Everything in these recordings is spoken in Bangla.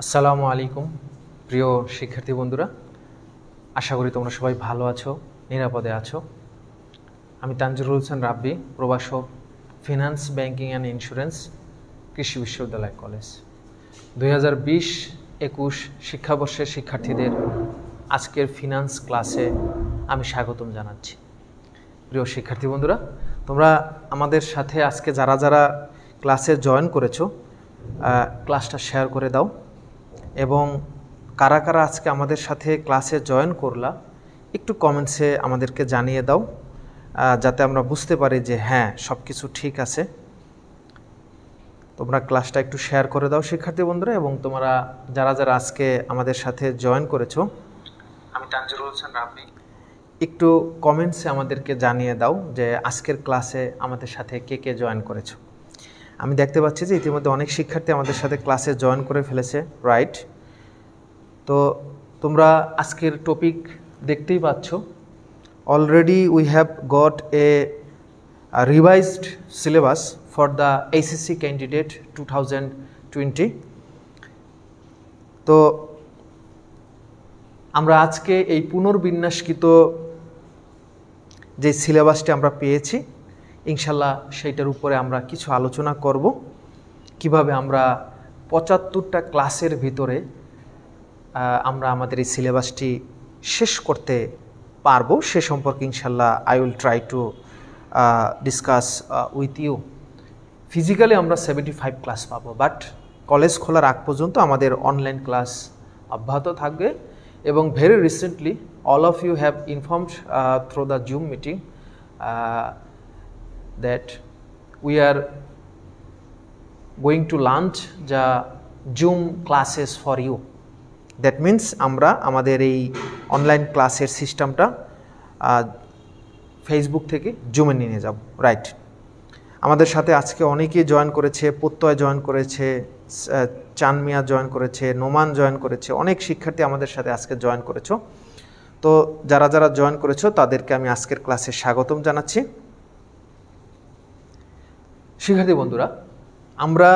আসসালামু আলাইকুম প্রিয় শিক্ষার্থী বন্ধুরা, আশা করি তোমরা সবাই ভালো আছো, নিরাপদে আছো। আমি তানজিরুল হোসেন রাব্বি, প্রভাষক, ফিনান্স, ব্যাংকিং অ্যান্ড ইন্স্যুরেন্স, কৃষি বিশ্ববিদ্যালয় কলেজ। 2020-21 শিক্ষাবর্ষের শিক্ষার্থীদের আজকের ফিনান্স ক্লাসে আমি স্বাগতম জানাচ্ছি। প্রিয় শিক্ষার্থী বন্ধুরা, তোমরা আমাদের সাথে আজকে যারা যারা ক্লাসে জয়েন করেছো ক্লাসটা শেয়ার করে দাও, এবং কারা কারা আজকে আমাদের সাথে ক্লাসে জয়েন করলা একটু কমেন্টসে আমাদেরকে জানিয়ে দাও, যাতে আমরা বুঝতে পারি যে হ্যাঁ সব কিছু ঠিক আছে। তোমরা ক্লাসটা একটু শেয়ার করে দাও শিক্ষার্থী বন্ধুরা, এবং তোমরা যারা যারা আজকে আমাদের সাথে জয়েন করেছো, আমি তানজিরুল হোসেন রাব্বি, একটু কমেন্টসে আমাদেরকে জানিয়ে দাও যে আজকের ক্লাসে আমাদের সাথে কে কে জয়েন করেছো। আমি দেখতে পাচ্ছি যে ইতিমধ্যে অনেক শিক্ষার্থী আমাদের সাথে ক্লাসে জয়েন করে ফেলেছে, রাইট? তো তোমরা আজকের টপিক দেখতেই পাচ্ছ, already we have got a revised syllabus for the HSC candidate 2020। তো আমরা আজকে এই পুনর্বিন্যাসকৃত যে সিলেবাসটি আমরা পেয়েছি, ইনশাল্লাহ সেইটার উপরে আমরা কিছু আলোচনা করব, কিভাবে আমরা 75টা ক্লাসের ভিতরে আমরা আমাদের এই সিলেবাসটি শেষ করতে পারবো সে সম্পর্কে ইনশাল্লাহ I will try to discuss with you. Physically আমরা 75 ক্লাস পাবো, বাট কলেজ খোলার আগ পর্যন্ত আমাদের অনলাইন ক্লাস অব্যাহত থাকবে। এবং very recently all of you have informed through the Zoom meeting that we are going to launch the Zoom classes for you. That means আমরা আমাদের এই অনলাইন ক্লাসের সিস্টেমটা ফেসবুক থেকে জুমে নিয়ে যাব, রাইট? আমাদের সাথে আজকে অনেকেই জয়েন করেছে, প্রত্যয় জয়েন করেছে, চানমিয়া জয়েন করেছে, নোমান জয়েন করেছে, অনেক শিক্ষার্থী আমাদের সাথে আজকে জয়েন করেছো। তো যারা যারা জয়েন করেছো তাদেরকে আমি আজকের ক্লাসে স্বাগতম জানাচ্ছি। শিক্ষার্থী বন্ধুরা, আমরা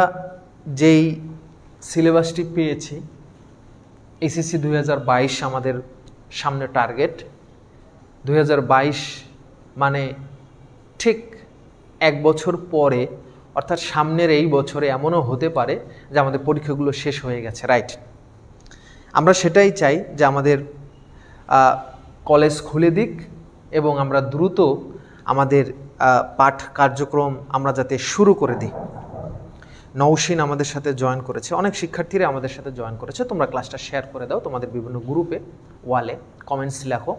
যেই সিলেবাসটি পেয়েছি, এইচএসসি 2022 আমাদের সামনে টার্গেট। 2022 মানে ঠিক এক বছর পরে, অর্থাৎ সামনের এই বছরে এমনও হতে পারে যে আমাদের পরীক্ষাগুলো শেষ হয়ে গেছে, রাইট? আমরা সেটাই চাই যে আমাদের কলেজ খুলে দিক এবং আমরা দ্রুত আমাদের পাঠ কার্যক্রম আমরা যাতে শুরু করে দিই। নওশিন আমাদের সাথে জয়েন করেছে, অনেক শিক্ষার্থীরা আমাদের সাথে জয়েন করেছে। তোমরা ক্লাসটা শেয়ার করে দাও তোমাদের বিভিন্ন গ্রুপে, ওয়ালে কমেন্টস লেখো।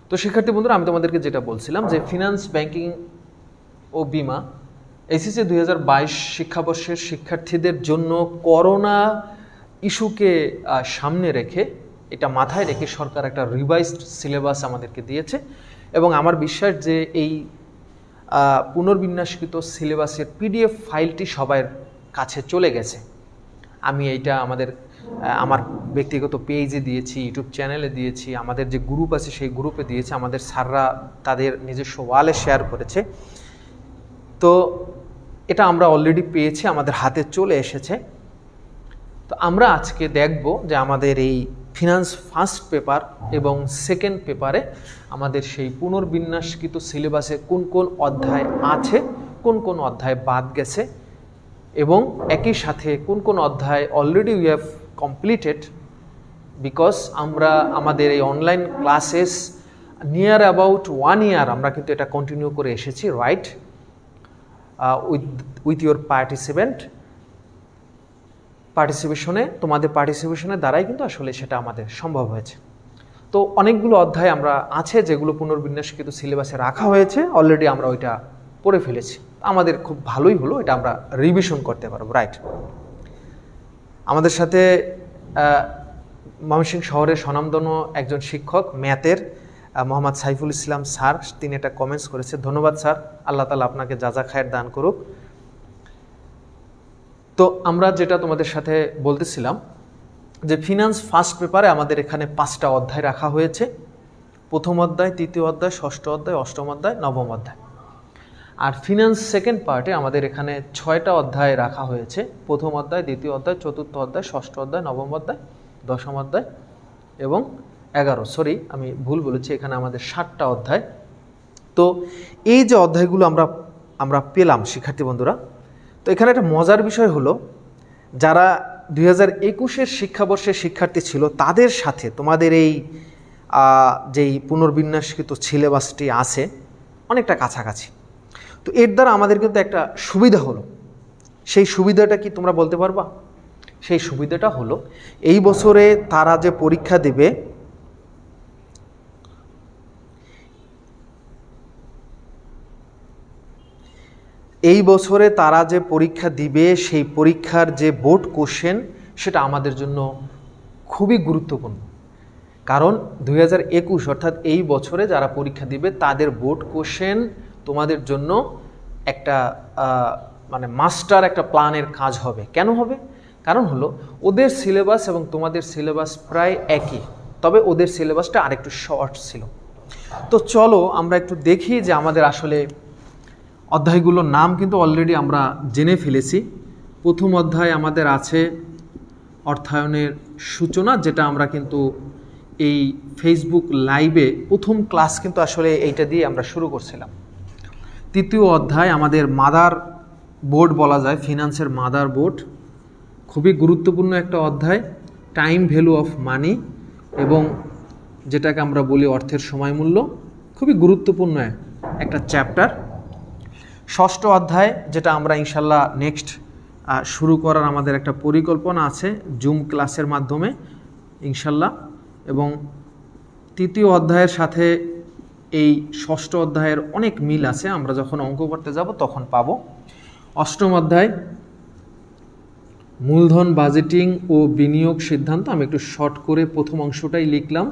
তো শিক্ষার্থী বন্ধুরা, আমি তোমাদেরকে যেটা বলছিলাম যে ফিনান্স, ব্যাংকিং ও বিমা এইচএসসি 2022 শিক্ষাবর্ষের শিক্ষার্থীদের জন্য করোনা ইস্যুকে সামনে রেখে, এটা মাথায় রেখে সরকার একটা রিভাইজড সিলেবাস আমাদেরকে দিয়েছে। এবং আমার বিশ্বাস যে এই পুনর্বিন্যাসকৃত সিলেবাসের পিডিএফ ফাইলটি সবার কাছে চলে গেছে। আমি এইটা আমার ব্যক্তিগত পেজে দিয়েছি, ইউটিউব চ্যানেলে দিয়েছি, আমাদের যে গ্রুপ আছে সেই গ্রুপে দিয়েছি, আমাদের স্যাররা তাদের নিজস্ব ওয়ালে শেয়ার করেছে। তো এটা আমরা অলরেডি পেয়েছি, আমাদের হাতে চলে এসেছে। তো আমরা আজকে দেখব যে আমাদের এই ফিনান্স ফার্স্ট পেপার এবং সেকেন্ড পেপারে আমাদের সেই পুনর্বিন্যাসকৃত সিলেবাসে কোন কোন অধ্যায় আছে, কোন কোন অধ্যায় বাদ গেছে, এবং একই সাথে কোন কোন অধ্যায় already we have completed, because আমরা আমাদের এই অনলাইন ক্লাসেস নিয়ার অ্যাবাউট 1 ইয়ার আমরা কিন্তু এটা কন্টিনিউ করে এসেছি, রাইট? উইথ ইউর পার্টিসিপেশনে, তোমাদের পার্টিসিপেশনের দ্বারাই কিন্তু আসলে সেটা আমাদের সম্ভব হয়েছে। তো অনেকগুলো অধ্যায় আমরা আছে যেগুলো পুনর্বিন্যাসকৃত সিলেবাসে রাখা হয়েছে, অলরেডি আমরা ওইটা পড়ে ফেলেছি। আমাদের খুব ভালোই হলো, এটা আমরা রিভিশন করতে পারবো, রাইট? আমাদের সাথে ময়মনসিংহ শহরের স্বনামধন্য একজন শিক্ষক ম্যাথের মোহাম্মদ সাইফুল ইসলাম স্যার, তিনি একটা কমেন্টস করেছে। ধন্যবাদ স্যার, আল্লাহ তাআলা আপনাকে জাযা খায়ের দান করুক। তো আমরা যেটা তোমাদের সাথে বলতেছিলাম যে ফিনান্স ফার্স্ট পেপারে আমাদের এখানে 5টা অধ্যায় রাখা হয়েছে। প্রথম অধ্যায়, তৃতীয় অধ্যায়, ষষ্ঠ অধ্যায়, অষ্টম অধ্যায়, নবম অধ্যায়। আর ফিনান্স সেকেন্ড পার্টে আমাদের এখানে 6টা অধ্যায় রাখা হয়েছে। প্রথম অধ্যায়, দ্বিতীয় অধ্যায়, চতুর্থ অধ্যায়, ষষ্ঠ অধ্যায়, নবম অধ্যায়, দশম অধ্যায় এবং 11, সরি আমি ভুল বলেছি, এখানে আমাদের 7টা অধ্যায়। তো এই যে অধ্যায়গুলো আমরা পেলাম শিক্ষার্থী বন্ধুরা, তো এখানে একটা মজার বিষয় হলো যারা 2021-এর শিক্ষাবর্ষের শিক্ষার্থী ছিল তাদের সাথে তোমাদের এই যেই পুনর্বিন্যাসকৃত সিলেবাসটি আছে অনেকটা কাছাকাছি। তো এর দ্বারা আমাদের কিন্তু একটা সুবিধা হলো। সেই সুবিধাটা কি তোমরা বলতে পারবা? সেই সুবিধাটা হলো এই বছরে তারা যে পরীক্ষা দেবে, এই বছরে তারা যে পরীক্ষা দিবে সেই পরীক্ষার যে বোর্ড কোশ্চেন সেটা আমাদের জন্য খুবই গুরুত্বপূর্ণ। কারণ 2021 অর্থাৎ এই বছরে যারা পরীক্ষা দিবে তাদের বোর্ড কোশ্চেন তোমাদের জন্য একটা মানে মাস্টার একটা প্ল্যানের কাজ হবে। কেন হবে? কারণ হলো ওদের সিলেবাস এবং তোমাদের সিলেবাস প্রায় একই, তবে ওদের সিলেবাসটা আরেকটু শর্ট ছিল। তো চলো আমরা একটু দেখি যে আমাদের আসলে অধ্যায়গুলোর নাম কিন্তু অলরেডি আমরা জেনে ফেলেছি। প্রথম অধ্যায় আমাদের আছে অর্থায়নের সূচনা, যেটা আমরা কিন্তু এই ফেসবুক লাইভে প্রথম ক্লাস কিন্তু আসলে এইটা দিয়ে আমরা শুরু করছিলাম। তৃতীয় অধ্যায় আমাদের মাদার বোর্ড বলা যায়, ফিনান্সের মাদার বোর্ড, খুবই গুরুত্বপূর্ণ একটা অধ্যায়, টাইম ভ্যালু অফ মানি, এবং যেটাকে আমরা বলি অর্থের সময় মূল্য, খুবই গুরুত্বপূর্ণ একটা চ্যাপ্টার। ষষ্ঠ অধ্যায় যেটা আমরা ইনশাল্লাহ নেক্সট শুরু করার আমাদের একটা পরিকল্পনা আছে জুম ক্লাসের মাধ্যমে ইনশাল্লাহ, এবং তৃতীয় অধ্যায়ের সাথে এই ষষ্ঠ অধ্যায়ের অনেক মিল আছে, আমরা যখন অঙ্ক করতে যাব তখন পাবো। অষ্টম অধ্যায় মূলধন বাজেটিং ও বিনিয়োগ সিদ্ধান্ত, আমি একটু শর্ট করে প্রথম অংশটাই লিখলাম,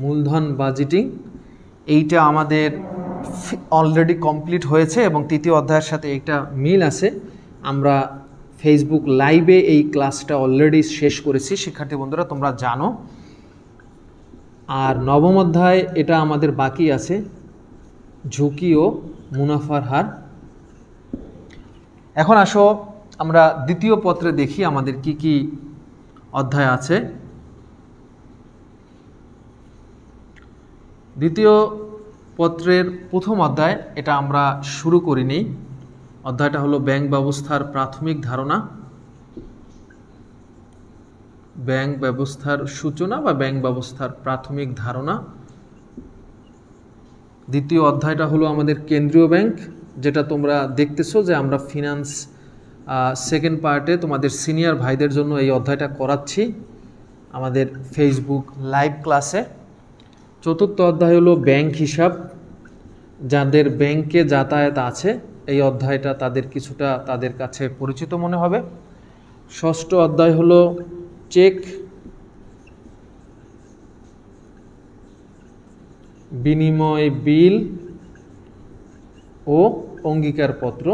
মূলধন বাজেটিং, এইটা আমাদের অলরেডি কমপ্লিট হয়েছে এবং তৃতীয় অধ্যায়ের সাথে একটা মিল আছে। আমরা ফেসবুক লাইভে এই ক্লাসটা অলরেডি শেষ করেছি শিক্ষার্থী বন্ধুরা, তোমরা জানো। আর নবম অধ্যায় এটা আমাদের বাকি আছে, ঝুঁকি ও মুনাফার হার। এখন আসো আমরা দ্বিতীয় পত্রে দেখি আমাদের কি কি অধ্যায় আছে। দ্বিতীয় পত্রের প্রথম অধ্যায় এটা আমরা শুরু করিনি, অধ্যায়টা হলো ব্যাংক ব্যবস্থার প্রাথমিক ধারণা, ব্যাংক ব্যবস্থার সূচনা বা ব্যাংক ব্যবস্থার প্রাথমিক ধারণা। দ্বিতীয় অধ্যায়টা হলো আমাদের কেন্দ্রীয় ব্যাংক, যেটা তোমরা দেখতেছো যে আমরা ফিনান্স সেকেন্ড পার্টে তোমাদের সিনিয়র ভাইদের জন্য এই অধ্যায়টা করাচ্ছি আমাদের ফেসবুক লাইভ ক্লাসে। চতুর্থ অধ্যায় হলো ব্যাংক হিসাব, যাদের ব্যাংকে যাতায়াত আছে এই অধ্যায়টা তাদের কিছুটা তাদের কাছে পরিচিত মনে হবে। ষষ্ঠ অধ্যায় হলো চেক, বিনিময় বিল ও অঙ্গীকারপত্র।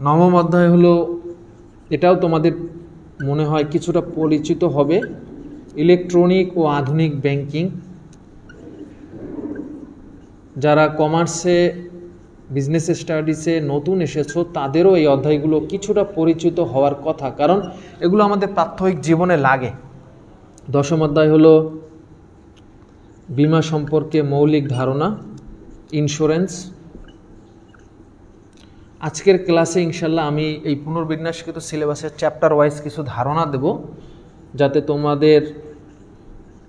নবম অধ্যায় হলো, এটাও তোমাদের মনে হয় কিছুটা পরিচিত হবে, ইলেকট্রনিক ও আধুনিক ব্যাংকিং। যারা কমার্সে বিজনেস স্টাডিজে নতুন এসেছো তাদেরও এই অধ্যায়গুলো কিছুটা পরিচিত হওয়ার কথা, কারণ এগুলো আমাদের প্রাত্যহিক জীবনে লাগে। দশম অধ্যায় হলো বীমা সম্পর্কে মৌলিক ধারণা, ইন্স্যুরেন্স। আজকের ক্লাসে ইনশাল্লাহ আমি এই পুনর্বিন্যাসকৃত সিলেবাসের চ্যাপ্টার ওয়াইজ কিছু ধারণা দেব, যাতে তোমাদের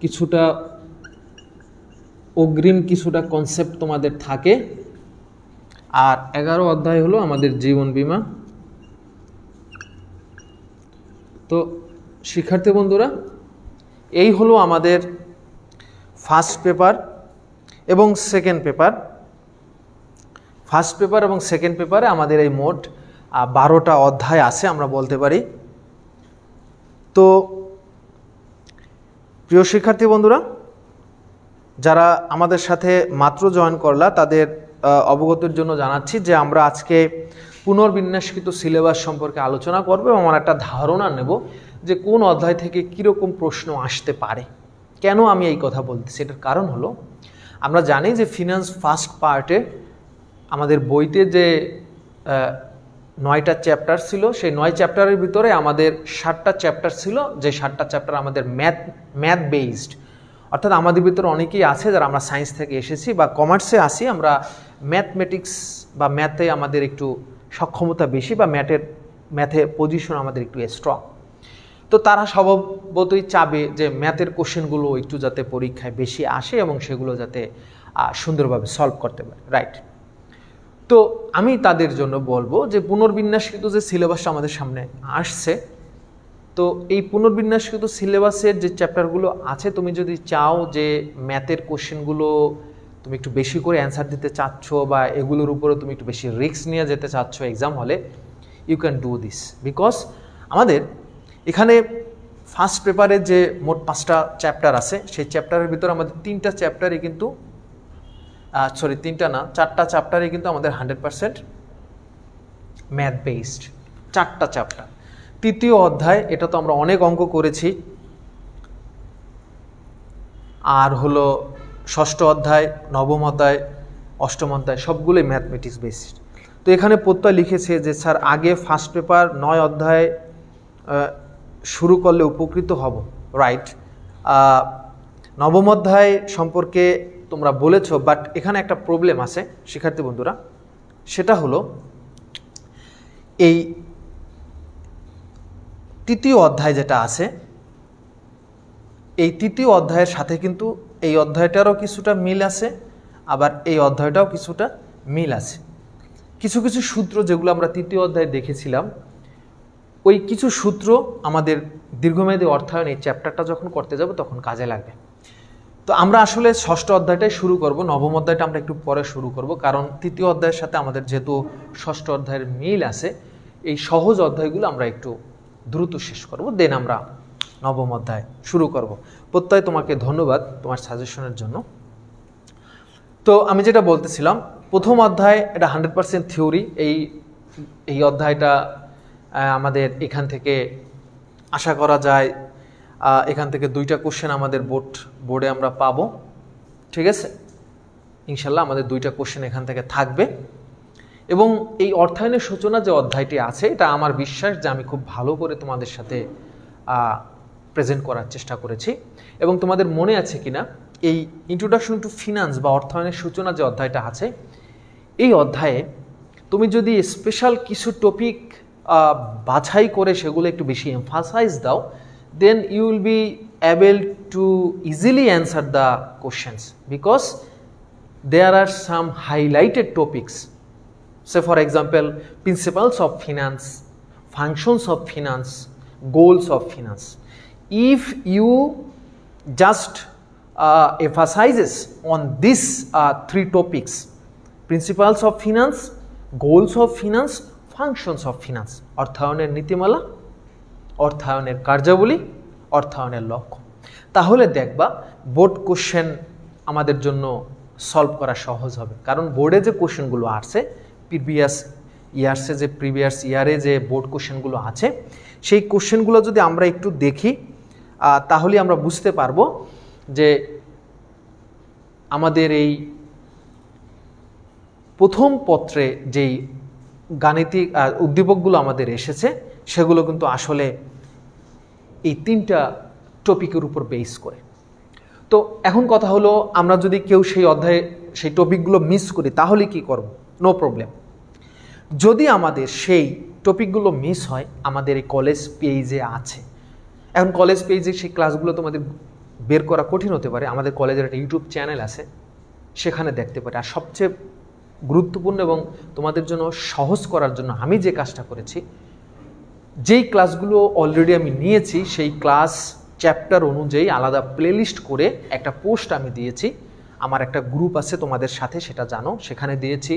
কিছুটা অগ্রিম কিছুটা কনসেপ্ট তোমাদের থাকে। আর 11 অধ্যায় হলো আমাদের জীবন বীমা। তো শিক্ষার্থী বন্ধুরা, এই হলো আমাদের ফার্স্ট পেপার এবং সেকেন্ড পেপার। ফার্স্ট পেপার এবং সেকেন্ড পেপারে আমাদের এই মোট 12টা অধ্যায় আছে আমরা বলতে পারি। তো প্রিয় শিক্ষার্থী বন্ধুরা, যারা আমাদের সাথে মাত্র জয়েন করলা তাদের অবগতির জন্য জানাচ্ছি যে আমরা আজকে পুনর্বিন্যাসকৃত সিলেবাস সম্পর্কে আলোচনা করব এবং আমরা একটা ধারণা নেব যে কোন অধ্যায় থেকে কীরকম প্রশ্ন আসতে পারে। কেন আমি এই কথা বলতেছি, এটার কারণ হলো আমরা জানি যে ফিনান্স ফার্স্ট পার্টে আমাদের বইতে যে 9টা চ্যাপ্টার ছিল, সেই 9 চ্যাপ্টারের ভিতরে আমাদের 7টা চ্যাপ্টার ছিল, যে 7টা চ্যাপ্টার আমাদের ম্যাথ বেসড। অর্থাৎ আমাদের ভিতরে অনেকেই আছে যারা আমরা সায়েন্স থেকে এসেছি বা কমার্সে আসি, আমরা ম্যাথমেটিক্স বা ম্যাথে আমাদের একটু সক্ষমতা বেশি বা ম্যাথে পজিশন আমাদের একটু স্ট্রং। তো তারা স্বভাবতই চাবে যে ম্যাথের কোশ্চেনগুলো একটু যাতে পরীক্ষায় বেশি আসে এবং সেগুলো যাতে সুন্দরভাবে সলভ করতে পারে, রাইট। তো আমি তাদের জন্য বলবো যে পুনর্বিন্যাসকৃত যে সিলেবাসটা আমাদের সামনে আসছে, তো এই পুনর্বিন্যাসকৃত সিলেবাসের যে চ্যাপ্টারগুলো আছে, তুমি যদি চাও যে ম্যাথের কোশ্চেনগুলো তুমি একটু বেশি করে অ্যান্সার দিতে চাচ্ছ বা এগুলোর উপরে তুমি একটু বেশি রিস্ক নিয়ে যেতে চাচ্ছ এক্সাম হলে, you can do this. Because আমাদের এখানে ফার্স্ট পেপারে যে মোট 5টা চ্যাপ্টার আছে, সেই চ্যাপ্টারের ভিতরে আমাদের 3টা চ্যাপ্টারই কিন্তু 4টা চ্যাপ্টারই কিন্তু আমাদের 100% ম্যাথ বেসড, 4টা চ্যাপ্টার। তৃতীয় অধ্যায়, এটা তো আমরা অনেক অঙ্ক করেছি, আর হলো ষষ্ঠ অধ্যায়, নবম অধ্যায়, অষ্টম অধ্যায় সবগুলোই ম্যাথমেটিক্স বেসড। তো এখানে প্রত্যয় লিখেছে যে স্যার আগে ফার্স্ট পেপার 9 অধ্যায় শুরু করলে উপকৃত হব, রাইট। নবম অধ্যায় সম্পর্কে তোমরা বলেছো, বাট এখানে একটা প্রবলেম আছে শিক্ষার্থী বন্ধুরা, সেটা হলো এই তৃতীয় অধ্যায় যেটা আছে, এই তৃতীয় অধ্যায়ের সাথে কিন্তু এই অধ্যায়টারও কিছুটা মিল আছে, আবার এই অধ্যায়টাও কিছুটা মিল আছে। কিছু কিছু সূত্র যেগুলো আমরা তৃতীয় অধ্যায়ে দেখেছিলাম, ওই কিছু সূত্র আমাদের দীর্ঘমেয়াদী অর্থায়ন এই চ্যাপ্টারটা যখন করতে যাব তখন কাজে লাগবে। তো আমরা আসলে ষষ্ঠ অধ্যায়টাই শুরু করব, নবম অধ্যায়টা আমরা একটু পরে শুরু করব, কারণ তৃতীয় অধ্যায়ের সাথে আমাদের যেহেতু ষষ্ঠ অধ্যায়ের মিল আছে, এই সহজ অধ্যায়গুলো আমরা একটু দ্রুত শেষ করব, দেন আমরা নবম অধ্যায় শুরু করব। প্রত্যয় তোমাকে ধন্যবাদ তোমার সাজেশনের জন্য। তো আমি যেটা বলতেছিলাম, প্রথম অধ্যায় এটা 100% থিওরি। এই অধ্যায়টা আমাদের এখান থেকে আশা করা যায় এখান থেকে 2টা কোশ্চেন আমাদের বোর্ডে আমরা পাবো, ঠিক আছে। ইনশাল্লাহ আমাদের 2টা কোশ্চেন এখান থেকে থাকবে। এবং এই অর্থায়নের সূচনা যে অধ্যায়টি আছে, এটা আমার বিশ্বাস যে আমি খুব ভালো করে তোমাদের সাথে প্রেজেন্ট করার চেষ্টা করেছি। এবং তোমাদের মনে আছে কিনা, এই ইন্ট্রোডাকশন টু ফিনান্স বা অর্থায়নের সূচনা যে অধ্যায়টা আছে, এই অধ্যায়ে তুমি যদি স্পেশাল কিছু টপিক বাছাই করে সেগুলো একটু বেশি এমফাসাইজ দাও, then you will be able to easily answer the questions because there are some highlighted topics. Say for example, principles of finance, functions of finance, goals of finance. If you just emphasizes on these 3 topics, principles of finance, goals of finance, functions of finance, অর্থায়নের নীতিমালা, অর্থায়নের কার্যাবলী, অর্থায়নের লক্ষ্য, তাহলে দেখবা বোর্ড কোশ্চেন আমাদের জন্য সলভ করা সহজ হবে। কারণ বোর্ডে যে কোশ্চেনগুলো আসছে, প্রিভিয়াস ইয়ারে যে বোর্ড কোশ্চেনগুলো আছে, সেই কোশ্চেনগুলো যদি আমরা একটু দেখি তাহলে আমরা বুঝতে পারবো যে আমাদের এই প্রথম পত্রে যেই গাণিতিক উদ্দীপকগুলো আমাদের এসেছে, সেগুলো কিন্তু আসলে এই 3টা টপিকের উপর বেস করে। তো এখন কথা হলো, আমরা যদি কেউ সেই অধ্যায়ে সেই টপিকগুলো মিস করি তাহলে কি করব? No problem. যদি আমাদের সেই টপিকগুলো মিস হয়, আমাদের এই কলেজ পেজে আছে। এখন কলেজ পেজে সেই ক্লাসগুলো তোমাদের বের করা কঠিন হতে পারে, আমাদের কলেজের একটা ইউটিউব চ্যানেল আছে, সেখানে দেখতে পারে। আর সবচেয়ে গুরুত্বপূর্ণ এবং তোমাদের জন্য সহজ করার জন্য আমি যে কাজটা করেছি, যেই ক্লাসগুলো অলরেডি আমি নিয়েছি সেই ক্লাস চ্যাপ্টার অনুযায়ী আলাদা প্লেলিস্ট করে একটা পোস্ট আমি দিয়েছি। আমার একটা গ্রুপ আছে তোমাদের সাথে, সেটা জানো, সেখানে দিয়েছি।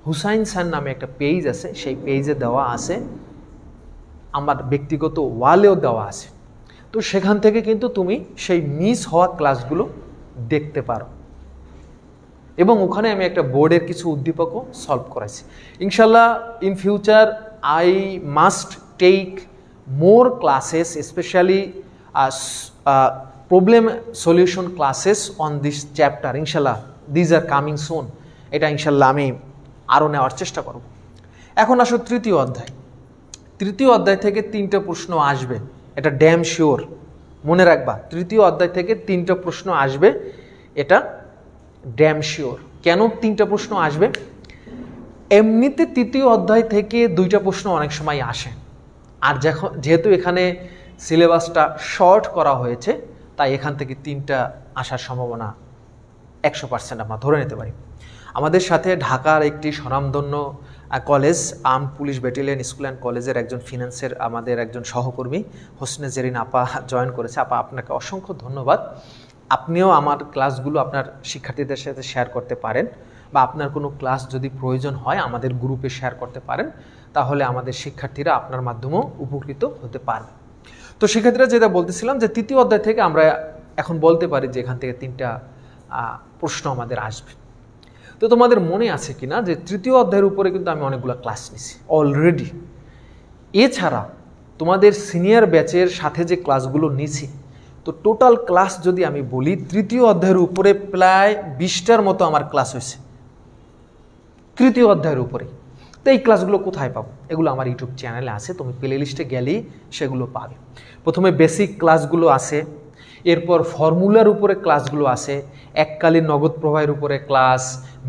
হুসাইন স্যার নামে একটা পেজ আছে, সেই পেজে দেওয়া আছে, আমার ব্যক্তিগত ওয়ালেও দেওয়া আছে। তো সেখান থেকে কিন্তু তুমি সেই মিস হওয়া ক্লাসগুলো দেখতে পারো। এবং ওখানে আমি একটা বোর্ডের কিছু উদ্দীপকও সলভ করেছি। ইনশাল্লাহ in future I must take more classes, especially problem solution classes on this chapter, ইনশাল্লাহ দিজ আর কামিং সুন। এটা ইনশাল্লাহ আমি আরও নেওয়ার চেষ্টা করব। এখন আসো তৃতীয় অধ্যায়। তৃতীয় অধ্যায় থেকে 3টা প্রশ্ন আসবে, এটা ড্যাম শিওর, মনে রাখবা। তৃতীয় অধ্যায় থেকে 3টা প্রশ্ন আসবে, এটা ড্যাম শিওর। কেন 3টা প্রশ্ন আসবে? এমনিতে তৃতীয় অধ্যায় থেকে 2টা প্রশ্ন অনেক সময় আসে, আর যেহেতু এখানে সিলেবাসটা শর্ট করা হয়েছে, তাই এখান থেকে 3টা আসার সম্ভাবনা 100% আমরা ধরে নিতে পারি। আমাদের সাথে ঢাকার একটি স্বনামধন্য college armed police battalion school and কলেজের একজন ফিনান্সের আমাদের একজন সহকর্মী হোসনে জেরিন আপা জয়েন করেছে। আপা, আপনাকে অসংখ্য ধন্যবাদ। আপনিও আমার ক্লাসগুলো আপনার শিক্ষার্থীদের সাথে শেয়ার করতে পারেন, বা আপনার কোনো ক্লাস যদি প্রয়োজন হয় আমাদের গ্রুপে শেয়ার করতে পারেন, তাহলে আমাদের শিক্ষার্থীরা আপনার মাধ্যমেও উপকৃত হতে পারবে। তো শিক্ষার্থীরা যেটা বলতেছিলাম যে তৃতীয় অধ্যায় থেকে আমরা এখন বলতে পারি যে এখান থেকে 3টা প্রশ্ন আমাদের আসবে। তো তোমাদের মনে আছে কিনা যে তৃতীয় অধ্যায়ের উপরে কিন্তু আমি অনেকগুলো ক্লাস নিছি অলরেডি। এছাড়া তোমাদের সিনিয়র ব্যাচের সাথে যে ক্লাসগুলো নিছি, তো টোটাল ক্লাস যদি আমি বলি তৃতীয় অধ্যায়ের উপরে প্রায় 20টার মতো আমার ক্লাস হয়েছে তৃতীয় অধ্যায়ের উপরে। তো এই ক্লাসগুলো কোথায় পাবো? এগুলো আমার ইউটিউব চ্যানেলে আছে, তুমি প্লে লিস্টে গেলেই সেগুলো পাবে। প্রথমে বেসিক ক্লাসগুলো আছে, এরপর ফর্মুলার উপরে ক্লাসগুলো আছে, এককালীন নগদ প্রবাহের উপরে ক্লাস,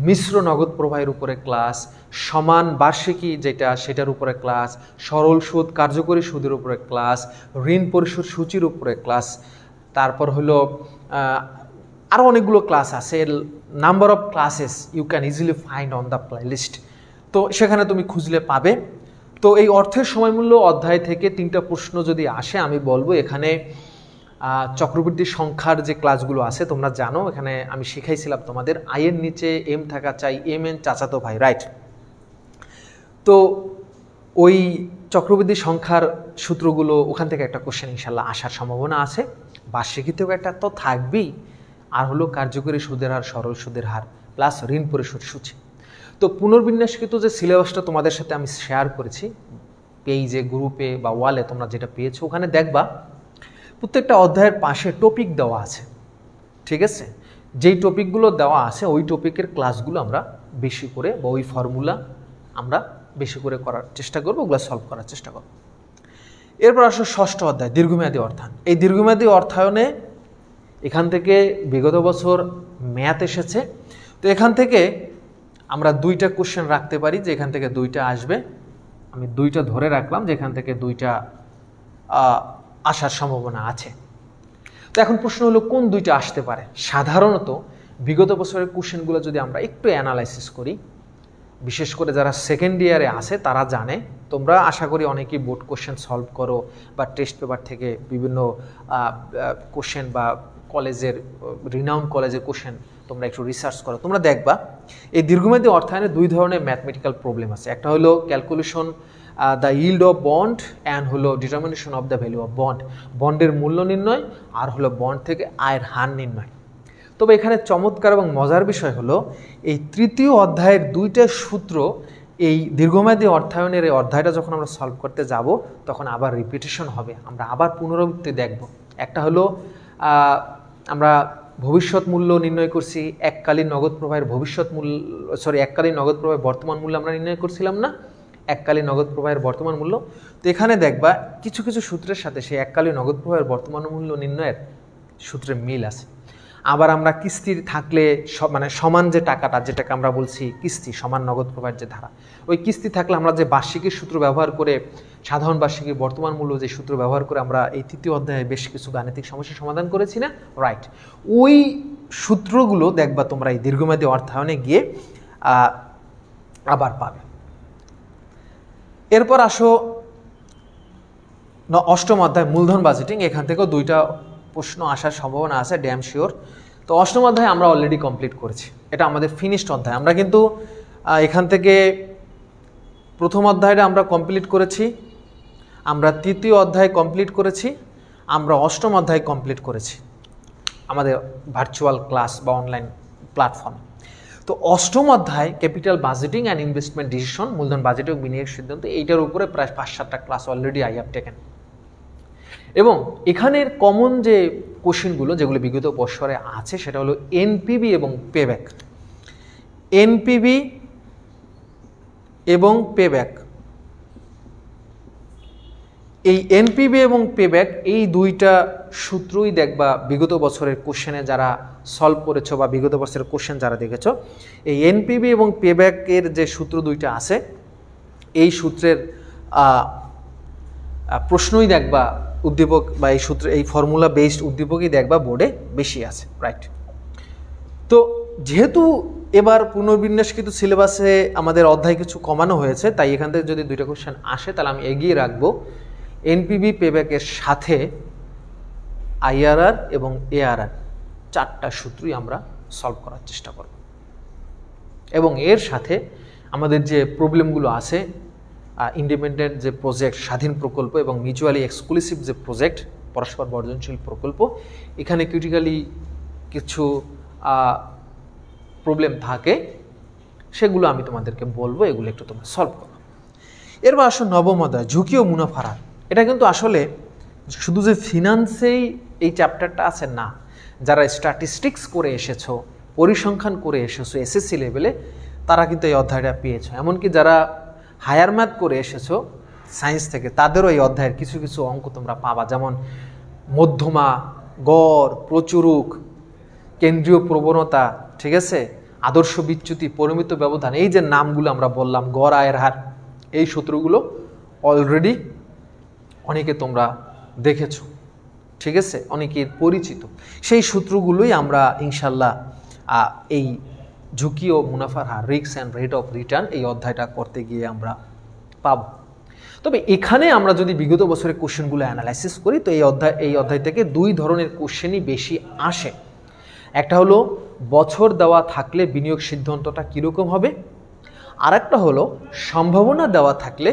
মিশ্র নগদ প্রবাহের উপরে ক্লাস, সমান বার্ষিকী যেটা সেটার উপরে ক্লাস, সরল সুদ কার্যকরী সুদের উপরে ক্লাস, ঋণ পরিশোধ সূচির উপরে ক্লাস, তারপর হলো আরও অনেকগুলো ক্লাস আছে। Number of classes you can easily find on the playlist, তো সেখানে তুমি খুঁজলে পাবে। তো এই অর্থের সময়মূল্য অধ্যায় থেকে 3টা প্রশ্ন যদি আসে, আমি বলবো এখানে চক্রবৃদ্ধি সংখ্যার যে ক্লাসগুলো আছে তোমরা জানো, এখানে আমি শিখাইছিলাম তোমাদের আয়ের নিচে এম থাকা চাই, এম এন চাচাতো ভাই, রাইট? তো ওই চক্রবৃদ্ধি সংখ্যার সূত্রগুলো ওখান থেকে একটা কোশ্চেন ইনশাল্লাহ আসার সম্ভাবনা আছে। বার্ষিকীতেও একটা তো থাকবেই, আর হলো কার্যকরী সুদের হার, সরল সুদের হার, প্লাস ঋণ পরিশোধ সূচি। তো পুনর্বিন্যাসকৃত যে সিলেবাসটা তোমাদের সাথে আমি শেয়ার করেছি পেজে, গ্রুপে বা ওয়ালে, তোমরা যেটা পেয়েছো ওখানে দেখবা প্রত্যেকটা অধ্যায়ের পাশে টপিক দেওয়া আছে, ঠিক আছে? যেই টপিকগুলো দেওয়া আছে ওই টপিকের ক্লাসগুলো আমরা বেশি করে, বা ওই ফর্মুলা আমরা বেশি করে করার চেষ্টা করবো, ওগুলো সলভ করার চেষ্টা করবো। এরপর আসো ষষ্ঠ অধ্যায়, দীর্ঘমেয়াদী অর্থায়ন। এই দীর্ঘমেয়াদী অর্থায়নে এখান থেকে বিগত বছর ম্যাথ এসেছে, তো এখান থেকে আমরা 2টা কোশ্চেন রাখতে পারি যে এখান থেকে 2টা আসবে। আমি 2টা ধরে রাখলাম যে এখান থেকে 2টা আসার সম্ভাবনা আছে। তো এখন প্রশ্ন হলো কোন 2টা আসতে পারে? সাধারণত বিগত বছরের কোশ্চেনগুলো যদি আমরা একটু অ্যানালাইসিস করি, বিশেষ করে যারা সেকেন্ড ইয়ারে আছে তারা জানে, তোমরা আশা করি অনেকেই বোর্ড কোশ্চেন সলভ করো বা টেস্ট পেপার থেকে বিভিন্ন কোশ্চেন বা কলেজের রিনাউন্ড কলেজের কোশ্চেন তোমরা একটু রিসার্চ করো, তোমরা দেখবা এই দীর্ঘমেয়াদী অর্থায়নে 2 ধরনের ম্যাথমেটিক্যাল প্রবলেম আছে। একটা হলো calculation the yield of bond and হলো determination of the value of bond, বন্ডের মূল্য নির্ণয়, আর হলো বন্ড থেকে আয়ের হার নির্ণয়। তবে এখানে চমৎকার এবং মজার বিষয় হলো এই তৃতীয় অধ্যায়ের 2টা সূত্র এই দীর্ঘমেয়াদী অর্থায়নের এই অধ্যায়টা যখন আমরা সলভ করতে যাব তখন আবার রিপিটেশন হবে, আমরা আবার পুনরাবৃত্তি দেখব। একটা হলো আমরা ভবিষ্যৎ মূল্য নির্ণয় করছি, এককালীন নগদ প্রবাহের ভবিষ্যৎ মূল্য, এককালীন নগদ প্রবাহের বর্তমান মূল্য আমরা নির্ণয় করছিলাম না, এককালীন নগদ প্রবাহের বর্তমান মূল্য। তো এখানে দেখবা কিছু কিছু সূত্রের সাথে সেই এককালীন নগদ প্রবাহের বর্তমান মূল্য নির্ণয়ের সূত্রের মিল আছে। আবার আমরা কিস্তির থাকলে মানে সমান যে টাকাটা, যেটাকে আমরা বলছি কিস্তি সমান নগদ প্রবাহের যে ধারা, ওই কিস্তি থাকলে আমরা যে বার্ষিকীর সূত্র ব্যবহার করে, সাধারণ বার্ষিকীর বর্তমান মূল্য যে সূত্র ব্যবহার করে আমরা এই তৃতীয় অধ্যায়ে বেশ কিছু গাণিতিক সমস্যার সমাধান করেছি না, রাইট? ওই সূত্রগুলো দেখবা তোমরা এই দীর্ঘমেয়াদী অর্থায়নে গিয়ে আবার পাবে। এরপর আসো অষ্টম অধ্যায় মূলধন বাজেটিং, এখান থেকেও 2টা প্রশ্ন আসার সম্ভাবনা আছে, ড্যাম শিওর। তো অষ্টম অধ্যায় আমরা অলরেডি কমপ্লিট করেছি, এটা আমাদের ফিনিশড অধ্যায়। আমরা কিন্তু এখান থেকে প্রথম অধ্যায়টা আমরা কমপ্লিট করেছি, আমরা তৃতীয় অধ্যায় কমপ্লিট করেছি, আমরা অষ্টম অধ্যায় কমপ্লিট করেছি আমাদের ভার্চুয়াল ক্লাস বা অনলাইন প্ল্যাটফর্ম। তো অষ্টম অধ্যায় capital budgeting and investment decision, মূলধন বাজেট ও বিনিয়োগ সিদ্ধান্ত, এইটার উপরে প্রায় 5-7টা class already I have taken. এবং এখানের কমন যে কোশ্চেনগুলো যেগুলো বিগত বছরে আছে সেটা হলো এনপিভি এবং পেব্যাক। এনপিভি এবং পেব্যাক, এই এনপিভি এবং পেব্যাক এই দুইটা সূত্রই দেখবা বিগত বছরের কোশ্চেনে যারা সলভ করেছো বা বিগত বছরের কোশ্চেন যারা দেখেছো, এই এনপিভি এবং পেব্যাকের যে সূত্র দুইটা আছে এই সূত্রের প্রশ্নই দেখবা উদ্দীপক বা এই সূত্র এই ফর্মুলা বেসড উদ্দীপকই দেখবা বোর্ডে বেশি আছে, রাইট। তো যেহেতু এবার পুনর্বিন্যাসকৃত সিলেবাসে আমাদের অধ্যায় কিছু কমানো হয়েছে, তাই এখান থেকে যদি দুইটা কোশ্চেন আসে তাহলে আমি এগিয়ে রাখবো এনপিভি পেব্যাকের সাথে আইআরআর এবং এআরআর চারটা সূত্রই আমরা সলভ করার চেষ্টা করব। এবং এর সাথে আমাদের যে প্রবলেমগুলো আছে, ইন্ডিপেন্ডেন্ট যে প্রজেক্ট, স্বাধীন প্রকল্প এবং মিউচুয়ালি এক্সক্লুসিভ যে প্রজেক্ট, পরস্পর বর্জনশীল প্রকল্প, এখানে ক্রিটিক্যালি কিছু প্রবলেম থাকে, সেগুলো আমি তোমাদেরকে বলবো, এগুলো একটু তোমরা সলভ করো। এরপর আসো নবম অধ্যায় ঝুঁকি ও মুনাফার হার। এটা কিন্তু আসলে শুধু যে ফিনান্সেই এই চ্যাপ্টারটা আছে না, যারা স্ট্যাটিস্টিক্স করে এসেছো, পরিসংখ্যান করে এসেছো এসএসসি লেভেলে, তারা কিন্তু এই অধ্যায়টা পেয়েছো। এমনকি যারা হায়ার ম্যাথ করে এসেছো সায়েন্স থেকে, তাদেরও এই অধ্যায়ের কিছু কিছু অঙ্ক তোমরা পাবা, যেমন মধ্যমা, গড়, প্রচুরক, কেন্দ্রীয় প্রবণতা, ঠিক আছে, আদর্শ বিচ্যুতি, পরিমিত ব্যবধান, এই যে নামগুলো আমরা বললাম, গড় আয়ের হার, এই সূত্রগুলো অলরেডি অনেকে তোমরা দেখেছো, ঠিক আছে, অনেকের পরিচিত। সেই সূত্রগুলোই আমরা ইনশাল্লাহ এই ঝুঁকি ও মুনাফার হার, risk and rate of return, এই অধ্যায়টা করতে গিয়ে আমরা পাব। তবে এখানে আমরা যদি বিগত বছরের কোশ্চেনগুলো অ্যানালাইসিস করি, তো এই অধ্যায় থেকে দুই ধরনের কোশ্চেনই বেশি আসে। একটা হলো বছর দেওয়া থাকলে বিনিয়োগ সিদ্ধান্তটা কীরকম হবে, আর একটা হলো সম্ভাবনা দেওয়া থাকলে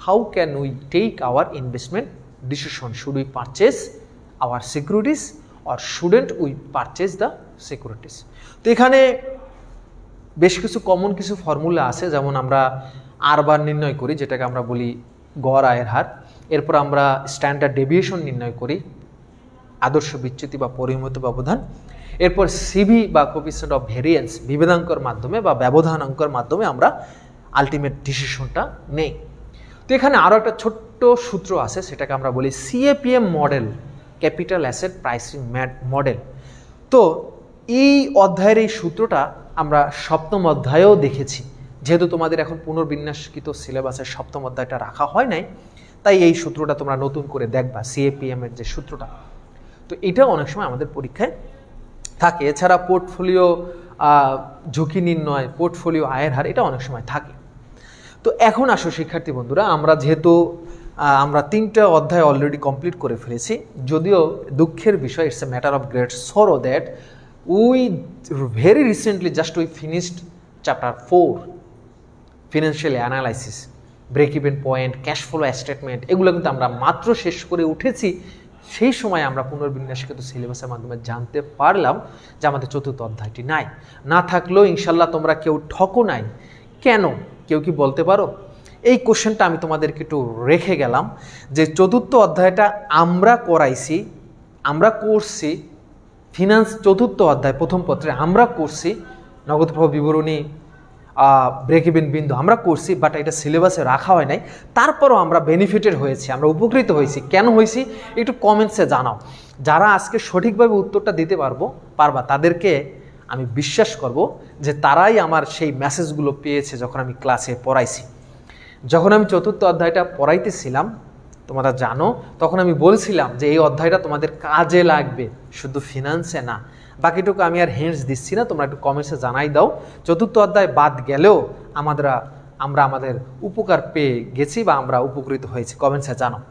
how can we take our investment decision, should we purchase our securities or shouldn't we purchase the securities. তো এখানে বেশ কিছু কমন কিছু ফর্মুলা আছে, যেমন আমরা আর বার নির্ণয় করি, যেটাকে আমরা বলি গড় আয়ের হার। এরপর আমরা স্ট্যান্ডার্ড ডেভিয়েশন নির্ণয় করি, আদর্শ বিচ্যুতি বা পরিমিত ব্যবধান। এরপর সিভি বা কোএফিসিয়েন্ট অফ ভেরিয়েন্স, বিভেদাঙ্কর মাধ্যমে বা ব্যবধানাঙ্কর মাধ্যমে আমরা আলটিমেট ডিসিশনটা নেই। তো এখানে আরও একটা ছোট্ট সূত্র আছে, সেটাকে আমরা বলি CAPM model, capital asset pricing model. তো এই অধ্যায়ের এই সূত্রটা আমরা সপ্তম অধ্যায়েও দেখেছি। যেহেতু তোমাদের এখন পুনর্বিন্যাসকৃত সিলেবাসের সপ্তম অধ্যায়টা রাখা হয় নাই, তাই এই সূত্রটা তোমরা নতুন করে দেখবা, সিএপিএম এর যে সূত্রটা। তো এটাও অনেক সময় আমাদের পরীক্ষায় থাকে। এছাড়া পোর্টফোলিও ঝুঁকি নির্ণয়, পোর্টফোলিও আয়ের হার, এটা অনেক সময় থাকে। তো এখন আসো শিক্ষার্থী বন্ধুরা, আমরা যেহেতু আমরা 3টা অধ্যায় অলরেডি কমপ্লিট করে ফেলেছি, যদিও দুঃখের বিষয়, it's a matter of great sorrow that we very recently just we finished chapter 4, financial analysis, break even point, cash flow statement, এগুলো কিন্তু আমরা মাত্র শেষ করে উঠেছি। সেই সময় আমরা পুনর্বিন্যাসকৃত সিলেবাসের মাধ্যমে জানতে পারলাম যে আমাদের 4র্থ অধ্যায়টি নাই। না থাকলেও ইনশাল্লাহ তোমরা কেউ ঠকো নাই। কেন, কেউ কি বলতে পারো? এই কোশ্চেনটা আমি তোমাদেরকে একটু রেখে গেলাম, যে 4র্থ অধ্যায়টা আমরা করাইছি, আমরা করছি, ফিনান্স 4র্থ অধ্যায় প্রথম পত্রে আমরা করছি, নগদ প্রবাহ বিবরণী, ব্রেক ইভেন বিন্দু আমরা করছি, বাট এটা সিলেবাসে রাখা হয় নাই। তারপরও আমরা বেনিফিটেড হয়েছি, আমরা উপকৃত হয়েছি। কেন হয়েছি একটু কমেন্টসে জানাও। যারা আজকে সঠিকভাবে উত্তরটা দিতে পারবা, তাদেরকে আমি বিশ্বাস করব যে তারাই আমার সেই মেসেজগুলো পেয়েছে যখন আমি ক্লাসে পড়াইছি। যখন আমি 4র্থ অধ্যায়টা পড়াইতেছিলাম, তোমরা জানো, তখন আমি বলছিলাম যে এই অধ্যায়টা তোমাদের কাজে লাগবে, শুধু ফিনান্সে না। বাকিটুকু আমি আর হিন্টস দিচ্ছি না, তোমরা একটু কমেন্টসে জানাই দাও। 4র্থ অধ্যায় বাদ গেলেও আমরা আমাদের উপকার পেয়ে গেছি বা আমরা উপকৃত হয়েছি, কমেন্টসে জানাও।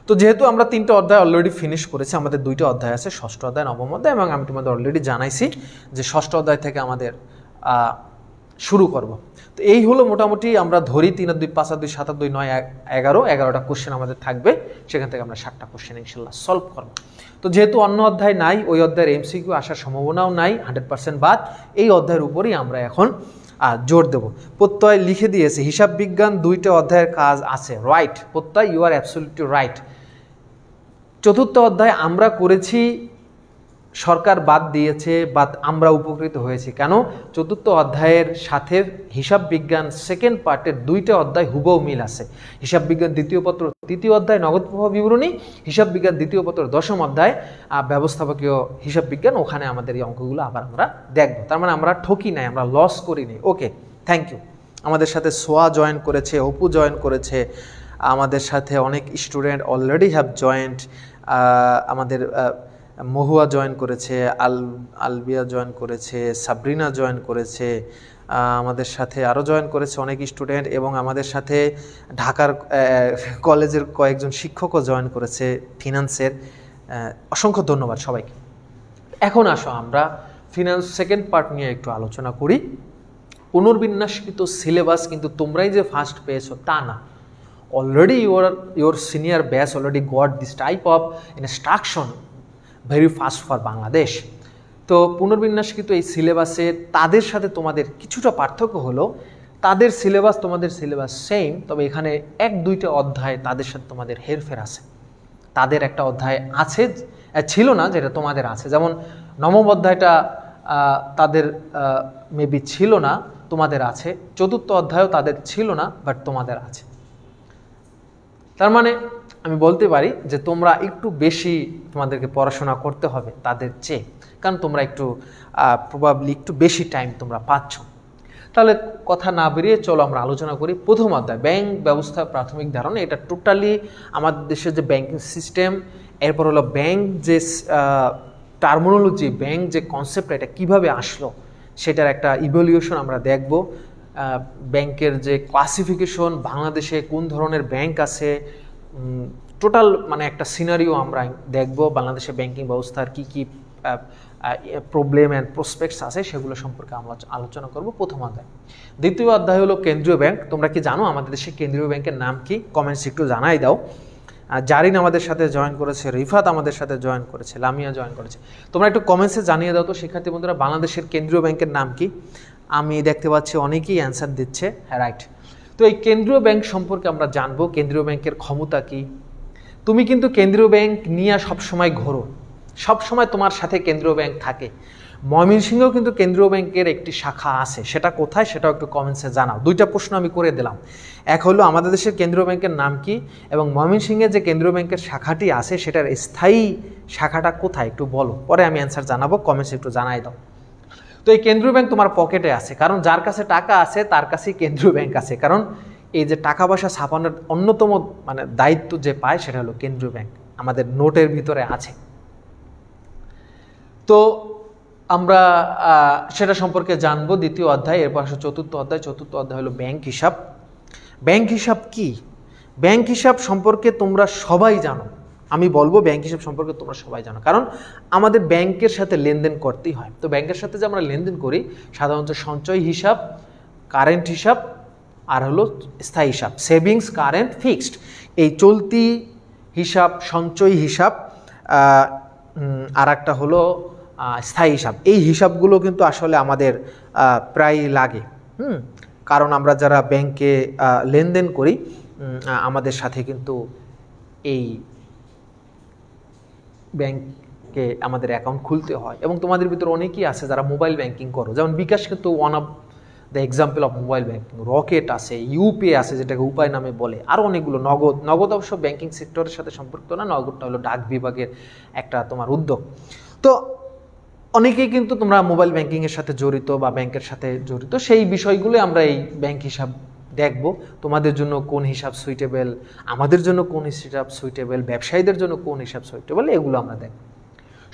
তো যেহেতু আমরা 3টা অধ্যায় অলরেডি ফিনিশ করেছি, আমাদের 2টা অধ্যায় আছে, ষষ্ঠ অধ্যায়, নবম অধ্যায়, এবং আমি তোমাদের অলরেডি জানাইছি যে ষষ্ঠ অধ্যায় থেকে আমাদের শুরু করব। তো এই হলো মোটামুটি, আমরা ধরি 3 আর 2 5 আর 2 7 আর 2 9 11টা কোশ্চেন আমাদের থাকবে, সেখান থেকে আমরা 7টা কোশ্চেন ইনশাল্লাহ সলভ করব। তো যেহেতু অন্য অধ্যায় নাই, ওই অধ্যায়ের এমসিকিউ আসার সম্ভাবনাও নাই, 100% বাদ, এই অধ্যায়ের উপরেই আমরা এখন জোর দেব। প্রত্যয় লিখে দিয়েছে, হিসাব বিজ্ঞান 2টা অধ্যায়ের কাজ আছে, রাইট প্রত্যয়, ইউ আর অ্যাবসলিউটলি রাইট। চতুর্থ অধ্যায় আমরা করেছি, সরকার বাদ দিয়েছে, বা আমরা উপকৃত হয়েছি কেন? চতুর্থ অধ্যায়ের সাথে হিসাব বিজ্ঞান সেকেন্ড পার্টের 2টা অধ্যায় হুবহু মিল আছে। হিসাব বিজ্ঞান দ্বিতীয় পত্র 3য় অধ্যায় নগদ প্রবাহ বিবরণী, হিসাব বিজ্ঞান দ্বিতীয় পত্র 10ম অধ্যায় ব্যবস্থাপকীয় হিসাব বিজ্ঞান, ওখানে আমাদের এই অঙ্কগুলো আবার আমরা দেখব। তার মানে আমরা ঠকি নাই, আমরা লস করিনি। ওকে, থ্যাংক ইউ। আমাদের সাথে সোয়া জয়েন করেছে, অপু জয়েন করেছে, আমাদের সাথে অনেক স্টুডেন্ট অলরেডি হ্যাভ জয়েন্ট। আমাদের মহুয়া জয়েন করেছে, আলবিয়া জয়েন করেছে, সাবরিনা জয়েন করেছে, আমাদের সাথে আরও জয়েন করেছে অনেক স্টুডেন্ট, এবং আমাদের সাথে ঢাকার কলেজের কয়েকজন শিক্ষকও জয়েন করেছে ফিনান্সের। অসংখ্য ধন্যবাদ সবাইকে। এখন আসো আমরা ফিনান্স সেকেন্ড পার্ট নিয়ে একটু আলোচনা করি। পুনর্বিন্যাসকৃত সিলেবাস কিন্তু তোমরাই যে ফার্স্ট পেয়েছো তা না। Already your senior batch already got this type of instruction very fast for Bangladesh. তো পুনর্বিন্যাসকৃত এই সিলেবাসে তাদের সাথে তোমাদের কিছুটা পার্থক্য হলো, তাদের সিলেবাস তোমাদের সিলেবাস সেম, তবে এখানে 1-2টা অধ্যায় তাদের সাথে তোমাদের হেরফের আছে। তাদের একটা অধ্যায় আছে, ছিল না, যেটা তোমাদের আছে। যেমন 9ম অধ্যায়টা তাদের মেবি ছিল না, তোমাদের আছে। চতুর্থ অধ্যায়ও তাদের ছিল না, বাট তোমাদের আছে। তার মানে আমি বলতে পারি যে তোমরা একটু বেশি তোমাদেরকে পড়াশোনা করতে হবে তাদের চেয়ে, কারণ তোমরা একটু প্রবাবলি একটু বেশি টাইম তোমরা পাচ্ছ। তাহলে কথা না বেরিয়ে চলো আমরা আলোচনা করি। প্রথম অধ্যায় ব্যাংক ব্যবস্থা প্রাথমিক ধারণা। এটা টোটালি আমাদের দেশের যে ব্যাংকিং সিস্টেম, এরপর হলো ব্যাংক যে টার্মিনোলজি, ব্যাংক যে কনসেপ্ট, এটা কিভাবে আসলো সেটার একটা ইভ্যালুয়েশন আমরা দেখব। ব্যাংকের যে ক্লাসিফিকেশন, বাংলাদেশে কোন ধরনের ব্যাংক আছে, টোটাল মানে একটা সিনারিও আমরা দেখব। বাংলাদেশের ব্যাংকিং ব্যবস্থার কি কি প্রবলেম অ্যান্ড প্রসপেক্টস আছে সেগুলো সম্পর্কে আমরা আলোচনা করব প্রথম অধ্যায়। দ্বিতীয় অধ্যায় হলো কেন্দ্রীয় ব্যাংক। তোমরা কি জানো আমাদের দেশে কেন্দ্রীয় ব্যাংকের নাম কি? কমেন্টস একটু জানাই দাও। জারিন আমাদের সাথে জয়েন করেছে, রিফাত আমাদের সাথে জয়েন করেছে, লামিয়া জয়েন করেছে। তোমরা একটু কমেন্টসে জানিয়ে দাও তো শিক্ষার্থী বন্ধুরা, বাংলাদেশের কেন্দ্রীয় ব্যাংকের নাম কি? আমি দেখতে পাচ্ছি অনেকেই অ্যান্সার দিচ্ছে। হ্যাঁ, রাইট। তো এই কেন্দ্রীয় ব্যাংক সম্পর্কে আমরা জানবো, কেন্দ্রীয় ব্যাংকের ক্ষমতা কি। তুমি কিন্তু কেন্দ্রীয় ব্যাংক নিয়ে সবসময় ঘোরো, সবসময় তোমার সাথে কেন্দ্রীয় ব্যাংক থাকে। ময়মনসিংহেও কিন্তু কেন্দ্রীয় ব্যাংকের একটি শাখা আছে, সেটা কোথায় সেটাও একটু কমেন্টসে জানাও। 2টা প্রশ্ন আমি করে দিলাম। এক হলো আমাদের দেশের কেন্দ্রীয় ব্যাংকের নাম কি, এবং ময়মনসিংহে যে কেন্দ্রীয় ব্যাংকের শাখাটি আছে সেটার স্থায়ী শাখাটা কোথায় একটু বলো, পরে আমি অ্যান্সার জানাবো, কমেন্টসে একটু জানাই দাও। তো এই কেন্দ্রীয় ব্যাংক তোমার পকেটে আছে, কারণ যার কাছে টাকা আছে তার কাছেই কেন্দ্রীয় ব্যাংক আছে। কারণ এই যে টাকা পয়সা ছাপানোর অন্যতম মানে দায়িত্ব যে পায় সেটা হলো কেন্দ্রীয় ব্যাংক, আমাদের নোটের ভিতরে আছে। তো আমরা সেটা সম্পর্কে জানবো দ্বিতীয় অধ্যায়। এরপর আসলে চতুর্থ অধ্যায়। চতুর্থ অধ্যায় হলো ব্যাংক হিসাব। ব্যাংক হিসাব কি? ব্যাংক হিসাব সম্পর্কে তোমরা সবাই জানো। আমি বলবো ব্যাংক হিসাব সম্পর্কে তোমরা সবাই জানো, কারণ আমাদের ব্যাংকের সাথে লেনদেন করতেই হয়। তো ব্যাংকের সাথে যে আমরা লেনদেন করি সাধারণত সঞ্চয় হিসাব, কারেন্ট হিসাব, আর হলো স্থায়ী হিসাব, সেভিংস, কারেন্ট, ফিক্সড। এই চলতি হিসাব, সঞ্চয় হিসাব, আর একটা হলো স্থায়ী হিসাব। এই হিসাবগুলো কিন্তু আসলে আমাদের প্রায় লাগে, কারণ আমরা যারা ব্যাংকে লেনদেন করি আমাদের সাথে কিন্তু এই ব্যাংকে আমাদের অ্যাকাউন্ট খুলতে হয়। এবং তোমাদের ভিতরে অনেকেই আছে যারা মোবাইল ব্যাংকিং করো, যেমন বিকাশ কিন্তু one of the example of mobile banking. Rocket আছে, ইউপে আছে যেটাকে উপায় নামে বলে, আরও অনেকগুলো। নগদ অবশ্য ব্যাংকিং সেক্টরের সাথে সম্পর্কিত না, নগদটা হলো ডাক বিভাগের একটা তোমার উদ্যোগ। তো অনেকেই কিন্তু তোমরা মোবাইল ব্যাংকিংয়ের সাথে জড়িত বা ব্যাংকের সাথে জড়িত, সেই বিষয়গুলো আমরা এই ব্যাংক হিসাব দেখব। তোমাদের জন্য কোন হিসাব সুইটেবল, আমাদের জন্য কোন হিসাব সুইটেবল, ব্যবসায়ীদের জন্য কোন হিসাব সুইটেবল, এগুলো আমরা দেখব।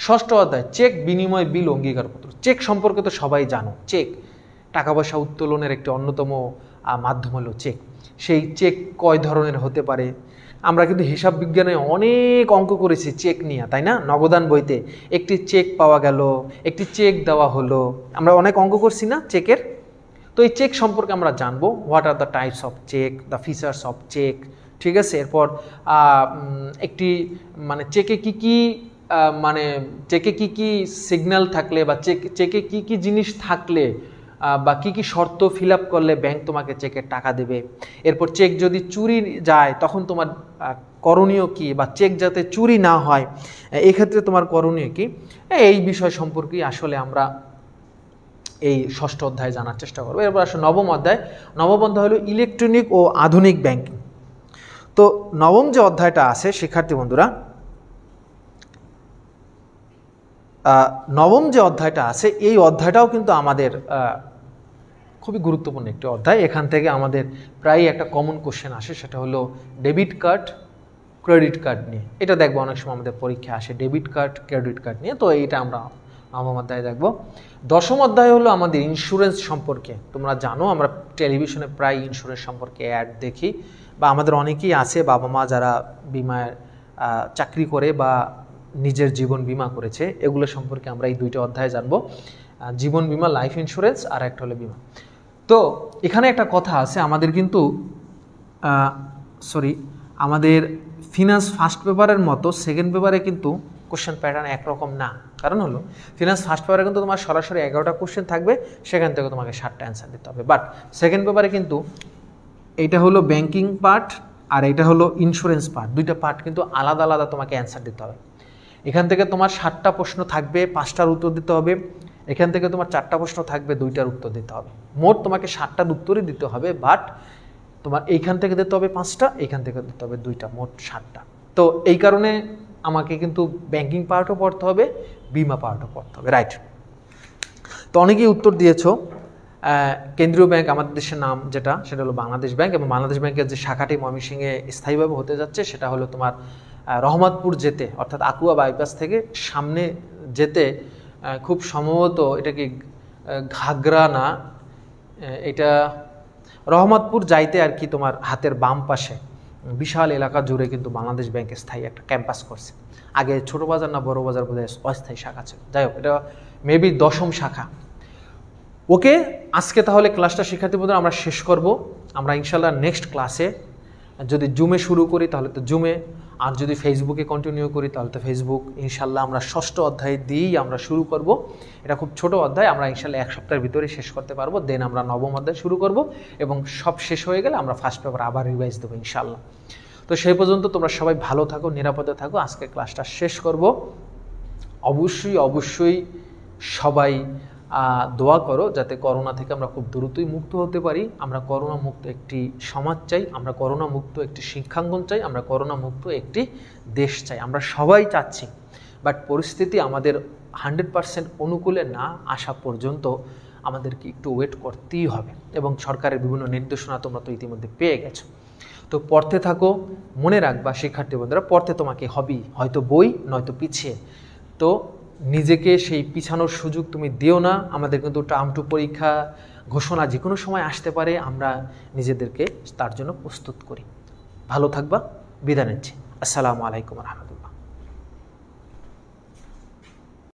ষষ্ঠ অধ্যায় চেক, বিনিময়, বিল, অঙ্গীকারপত্র। চেক সম্পর্কে তো সবাই জানো। চেক টাকা পয়সা উত্তোলনের একটি অন্যতম মাধ্যম হলো চেক। সেই চেক কয় ধরনের হতে পারে? আমরা কিন্তু হিসাব বিজ্ঞানে অনেক অঙ্ক করেছি চেক নিয়ে, তাই না? নগদান বইতে একটি চেক পাওয়া গেল, একটি চেক দেওয়া হলো, আমরা অনেক অঙ্ক করছি না চেকের? তো এই চেক সম্পর্কে আমরা জানবো, what are the types of cheque, the features of cheque, ঠিক আছে? এরপর একটি মানে চেকে কি কি মানে চেকে কি কি সিগন্যাল থাকলে বা চেকে কি কি জিনিস থাকলে বা কী কী শর্ত ফিল আপ করলে ব্যাংক তোমাকে চেকের টাকা দেবে, এরপর চেক যদি চুরি যায় তখন তোমার করণীয় কী, বা চেক যাতে চুরি না হয় এক্ষেত্রে তোমার করণীয় কী, এই বিষয় সম্পর্কেই আসলে আমরা এই ষষ্ঠ অধ্যায়ে জানার চেষ্টা করবো। এরপর আসলে নবম অধ্যায় হলো ইলেকট্রনিক ও আধুনিক ব্যাংকিং। তো নবম যে অধ্যায়টা আছে শিক্ষার্থী বন্ধুরা, নবম যে অধ্যায়টা আছে এই অধ্যায়টাও কিন্তু আমাদের খুবই গুরুত্বপূর্ণ একটি অধ্যায়। এখান থেকে আমাদের প্রায় একটা কমন কোশ্চেন আসে, সেটা হলো ডেবিট কার্ড ক্রেডিট কার্ড নিয়ে। এটা দেখবো অনেক সময় আমাদের পরীক্ষা আসে ডেবিট কার্ড ক্রেডিট কার্ড নিয়ে, তো এইটা আমরা নবম অধ্যায়ে দেখবো। দশম অধ্যায় হলো আমাদের ইন্স্যুরেন্স সম্পর্কে। তোমরা জানো আমরা টেলিভিশনে প্রায় ইন্স্যুরেন্স সম্পর্কে অ্যাড দেখি, বা আমাদের অনেকেই আছে বাবা মা যারা বিমায় চাকরি করে বা নিজের জীবন বিমা করেছে, এগুলো সম্পর্কে আমরা এই দুইটা অধ্যায়ে জানবো, জীবন বিমা লাইফ ইন্স্যুরেন্স আর একটা হলো বিমা। তো এখানে একটা কথা আছে, আমাদের কিন্তু আমাদের ফিনান্স ফার্স্ট পেপারের মতো সেকেন্ড পেপারে কিন্তু কোশ্চেন প্যাটার্ন একরকম না। কারণ হলো ফিনান্স ফার্স্ট পেপারে কিন্তু তোমার সরাসরি 11টা কোশ্চেন থাকবে, সেখান থেকে তোমাকে 7টা অ্যান্সার দিতে হবে। বাট সেকেন্ড পেপারে কিন্তু এইটা হলো ব্যাংকিং পার্ট আর এটা হলো ইন্স্যুরেন্স পার্ট, দুইটা পার্ট কিন্তু আলাদা আলাদা তোমাকে অ্যান্সার দিতে হবে। এখান থেকে তোমার 7টা প্রশ্ন থাকবে, 5টার উত্তর দিতে হবে। এখান থেকে তোমার 4টা প্রশ্ন থাকবে, 2টার উত্তর দিতে হবে। মোট তোমাকে 7টার উত্তরই দিতে হবে, বাট তোমার এইখান থেকে দিতে হবে 5টা, এইখান থেকে দিতে হবে 2টা, মোট 7টা। তো এই কারণে আমাকে কিন্তু ব্যাংকিং পার্টও পড়তে হবে, বিমা পার্টও পড়তে হবে, রাইট? তো অনেকেই উত্তর দিয়েছো কেন্দ্রীয় ব্যাংক আমাদের দেশের নাম যেটা, সেটা হলো বাংলাদেশ ব্যাংক, এবং বাংলাদেশ ব্যাংকের যে শাখাটি ময়মনসিংহে স্থায়ীভাবে হতে যাচ্ছে সেটা হলো তোমার রহমতপুর যেতে, অর্থাৎ আকুয়া বাইপাস থেকে সামনে যেতে খুব সম্ভবত এটা কি ঘাগরা না, এটা রহমতপুর যাইতে আর কি তোমার হাতের বাম পাশে বিশাল এলাকা জুড়ে কিন্তু বাংলাদেশ ব্যাংকের স্থায়ী একটা ক্যাম্পাস করছে। আগে ছোট বাজার না বড় বাজার বোধহয় অস্থায়ী শাখা ছিল, যাই হোক এটা মেবি 10ম শাখা। ওকে, আজকে তাহলে ক্লাসটা শিক্ষার্থী বন্ধুরা আমরা শেষ করব। আমরা ইনশাল্লাহ নেক্সট ক্লাসে যদি জুমে শুরু করি তাহলে তো জুমে, আর যদি ফেসবুকে কন্টিনিউ করি তাহলে তো ফেসবুক। ইনশাল্লাহ আমরা ষষ্ঠ অধ্যায় দিয়েই আমরা শুরু করব। এটা খুব ছোট অধ্যায়, আমরা ইনশাল্লাহ 1 সপ্তাহের ভিতরে শেষ করতে পারবো। দেন আমরা নবম অধ্যায় শুরু করব, এবং সব শেষ হয়ে গেলে আমরা ফার্স্ট পেপার আবার রিভাইজ দেবো ইনশাল্লাহ। তো সেই পর্যন্ত তোমরা সবাই ভালো থাকো, নিরাপদে থাকো। আজকে ক্লাসটা শেষ করব। অবশ্যই সবাই দোয়া করো যাতে করোনা থেকে আমরা খুব দ্রুতই মুক্ত হতে পারি। আমরা করোনা মুক্ত একটি সমাজ চাই, আমরা করোনা মুক্ত একটি শিক্ষাঙ্গন চাই, আমরা করোনা মুক্ত একটি দেশ চাই, আমরা সবাই চাচ্ছি। বাট পরিস্থিতি আমাদের 100% অনুকূলে না আসা পর্যন্ত আমাদেরকে একটু ওয়েট করতেই হবে, এবং সরকারের বিভিন্ন নির্দেশনা তোমরা তো ইতিমধ্যে পেয়ে গেছো। তো পড়তে থাকো, মনে রাখবা শিক্ষার্থী বন্ধুরা, পড়তে তোমাকে হবেই, হয়তো বই নয়তো পিছিয়ে। তো নিজেকে সেই পিছানোর সুযোগ তুমি দিও না। আমাদের কিন্তু টার্ম 2 পরীক্ষা ঘোষণা যে কোনো সময় আসতে পারে, আমরা নিজেদেরকে তার জন্য প্রস্তুত করি। ভালো থাকবা, বিদায় নিচ্ছি। আসসালামু আলাইকুম রহমতুল্লাহ।